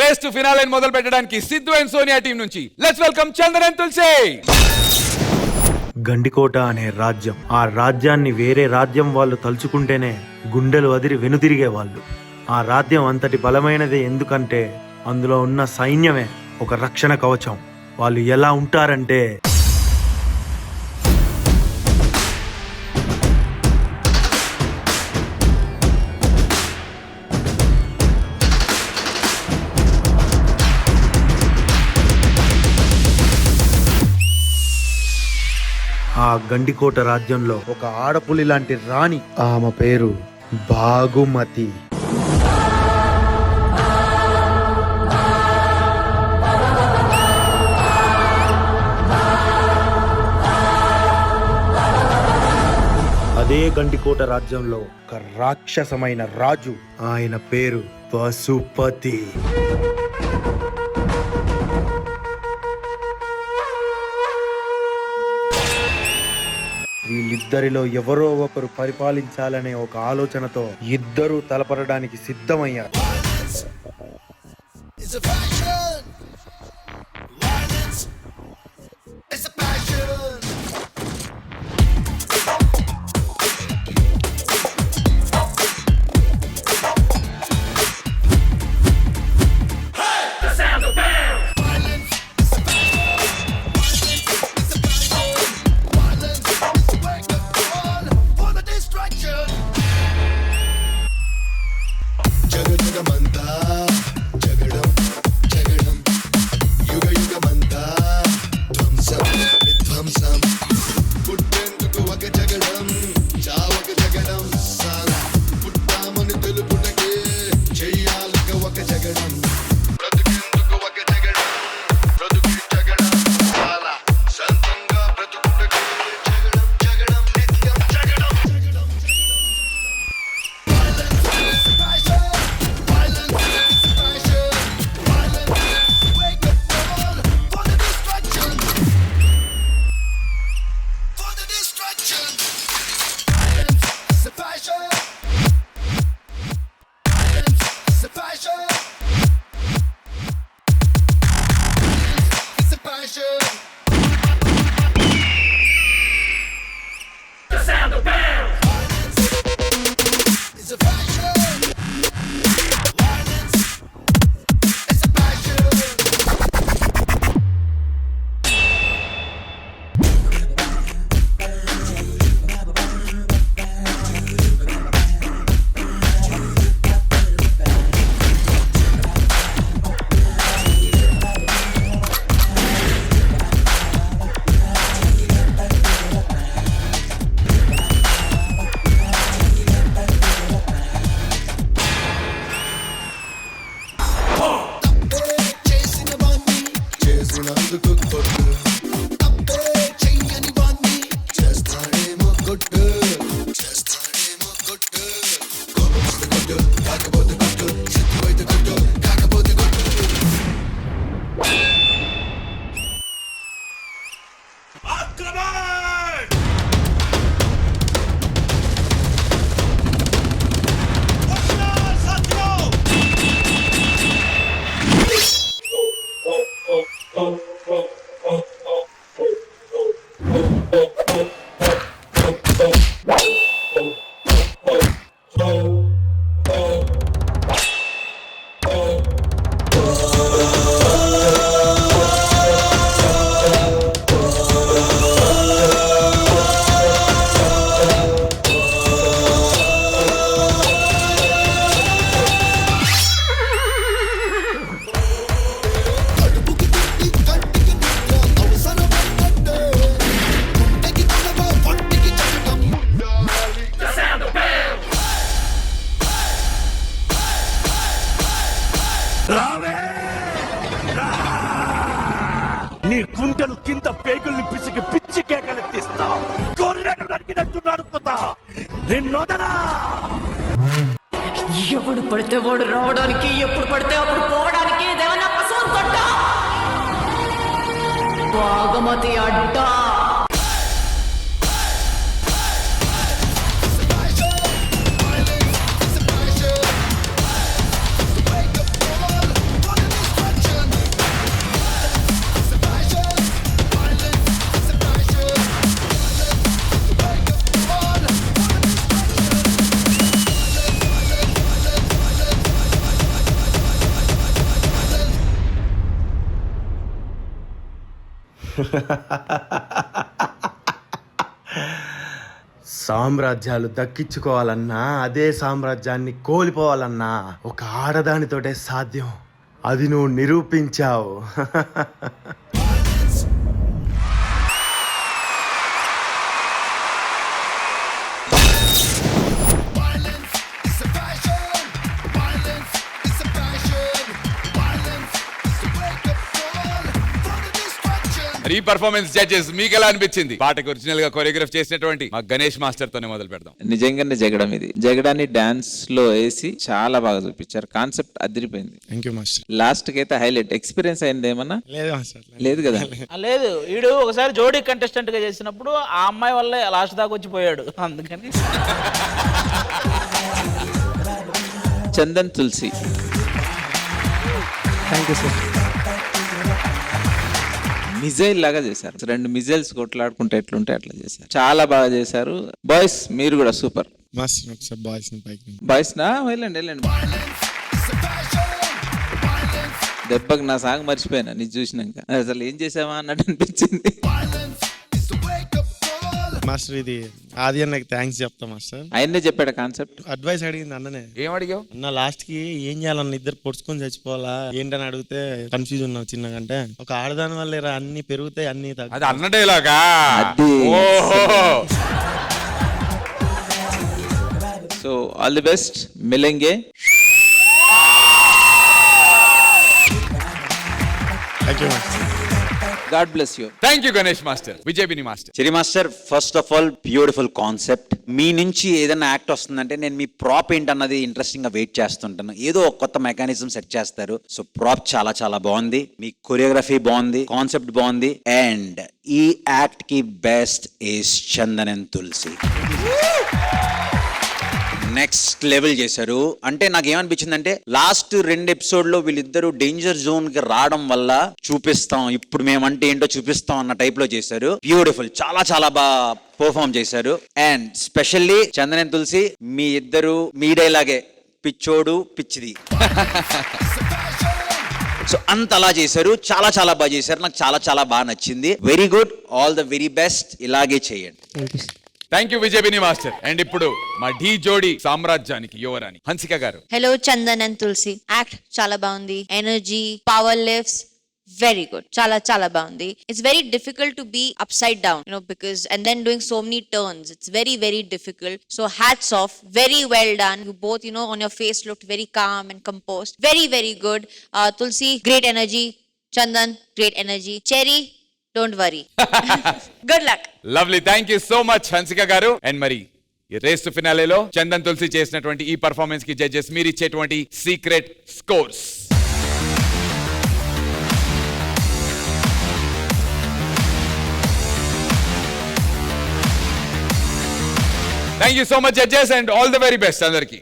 Race to finale మొదలు పెట్టడానికి Siddhu and Sonia team నుంచి లెట్స్ వెల్కమ్ చందన్ అండ్ తులసి. గండికోట అనే రాజ్యం, ఆ రాజ్యాన్ని వేరే రాజ్యం వాళ్ళు తలుచుకుంటేనే గుండెలు అదిరి వెనుదిరిగే వాళ్ళు. ఆ రాజ్యం అంతటి బలమైనదే ఎందుకంటే అందులో ఉన్న సైన్యమే ఒక రక్షణ కవచం. వాళ్ళు ఎలా ఉంటారంటే ఆ గండికోట రాజ్యంలో ఒక ఆడపులి లాంటి రాణి, ఆమె పేరు బాగుమతి. అదే గండికోట రాజ్యంలో ఒక రాక్షసమైన రాజు, ఆయన పేరు పశుపతి. వీళ్ళిద్దరిలో ఎవరో ఒకరు పరిపాలించాలనే ఒక ఆలోచనతో ఇద్దరూ తలపడడానికి సిద్ధమయ్యారు. నీ గుండెలు కింద పేగుల్ని పిసికి పిచ్చి కేకలెత్తిస్తా, గొర్రెను నరికినట్టు నరుకుతా నిన్నొదనా. ఎప్పుడు పడితే వాడు రావడానికి, ఎప్పుడు పడితే అప్పుడు పోవడానికి ఏదేమన్నా పశువును కొట్టా. బాగుమతి అడ్డా. సామ్రాజ్యాలు దక్కించుకోవాలన్నా అదే సామ్రాజ్యాన్ని కోల్పోవాలన్నా ఒక ఆడదానితోటే సాధ్యం. అది నువ్వు నిరూపించావు. ఈ పర్ఫార్మెన్స్ జడ్జెస్ మీకు ఎలా అనిపించింది? పాటకు ఒరిజినల్ గా కొరియోగ్రాఫ్ చేసినటువంటి మా గణేష్ మాస్టర్ తోనే మొదలు పెడదాం. నిజంగానే జగడం ఇది. జగడాన్ని డాన్స్ లో వేసి చాలా బాగా చూపించారు. కాన్సెప్ట్ అదిరిపోయింది. Thank you master. లాస్ట్ కి అయితే హైలైట్. ఎక్స్పీరియన్స్ అయింది ఏమన్నా? లేదు మాస్టర్. లేదు కదా. లేదు, వీడు ఒకసారి జోడీ కంటెస్టెంట్ గా చేసినప్పుడు ఆ అమ్మాయి వల్ల లాస్ట్ దాకా వచ్చిపోయాడు. అందుకని చందన్ తులసి థ్యాంక్ యూ సార్. మిజైల్ లాగా చేశారు. 2 మిజైల్స్ కొట్లాడుకుంటే ఎట్లుంటే అట్లా చేశారు. చాలా బాగా చేశారు. బాయ్స్ మీరు కూడా సూపర్. మాస్టర్ ఒకసారి బాయ్స్ పైకి. బాయ్స్ నా వెళ్ళండి. దెబ్బకి నా సాంగ్ మర్చిపోయినా నీ చూసినాక. అసలు ఏం చేసావా అన్నట్టు అనిపించింది. మాస్టర్ ఇది ఆది అన్నకి థ్యాంక్స్ చెప్తా మాస్టర్. ఆయన్నే చెప్పాడు కాన్సెప్ట్. అడ్వైస్ అడిగింది అన్ననే. ఏం అడిగావు? అన్న లాస్ట్ కి ఏం చేయాలన్న ఇద్దరు పొడుచుకొని చచ్చిపోవాలా ఏంటని అడిగితే కన్ఫ్యూజ్ ఉన్నావు చిన్నగా. అంటే ఒక ఆడదాని వల్ల అన్ని పెరుగుతాయి అన్ని అది అన్న డైలాగా? అది. ఓహో. So all the best. మిలెంగే. Thank you master. God bless you. Thank you Ganesh master. Vijay master. Chiri master, first of all beautiful concept. మీ నుంచి ఏదైనా యాక్ట్ వస్తుందంటే నేను మీ ప్రాప్ ఏంటన్నది ఇంట్రెస్టింగ్ గా వెయిట్ చేస్తుంటాను. ఏదో ఒక కొత్త మెకానిజం సెట్ చేస్తారు. సో ప్రాప్ చాలా చాలా బాగుంది. మీ కొరియోగ్రఫీ బాగుంది, కాన్సెప్ట్ బాగుంది. అండ్ ఈ యాక్ట్ కి best is Chandan and Tulasi. Next level చేశారు. అంటే నాకు ఏమనిపించిందంటే లాస్ట్ 2 ఎపిసోడ్ లో వీళ్ళిద్దరూ డేంజర్ జోన్ కి రావడం వల్ల చూపిస్తాం, ఇప్పుడు మేమంటే ఏంటో చూపిస్తాం అన్న టైప్ లో చేశారు. బ్యూటిఫుల్. చాలా చాలా బాగా పర్ఫామ్ చేశారు. అండ్ స్పెషల్లీ చందన్ అండ్ తులసి, మీ ఇద్దరు మీ డైలాగే పిచ్చోడు పిచ్చిది. సో అంత అలా చేశారు. చాలా చాలా బాగా చేశారు. నాకు చాలా చాలా బాగా నచ్చింది. Very good. All the very best. ఇలాగే చేయండి. Thank you Vijay master. And ఇప్పుడు మా ఢీ జోడి సామ్రాజ్యానికి యువరాణి Hansika garu. Hello Chandan and Tulasi. Act చాలా బాగుంది. Energy, power lifts very good. Chala బాగుంది. It's very difficult to be upside down, because and then doing so many turns. It's very very difficult. So hats off. Very well done. You both, on your face looked very calm and composed. Very very good. Tulsi, great energy. Chandan, great energy. Cherry, don't worry. Good luck. Lovely. Thank you so much Hansika గారు. And మరి ఈ race to ఫినాలేలో Chandan తులసి చేసినటువంటి ఈ performance కి judges మీరు ఇచ్చేటువంటి secret scores. Thank you so much judges and all the very best అందరికి.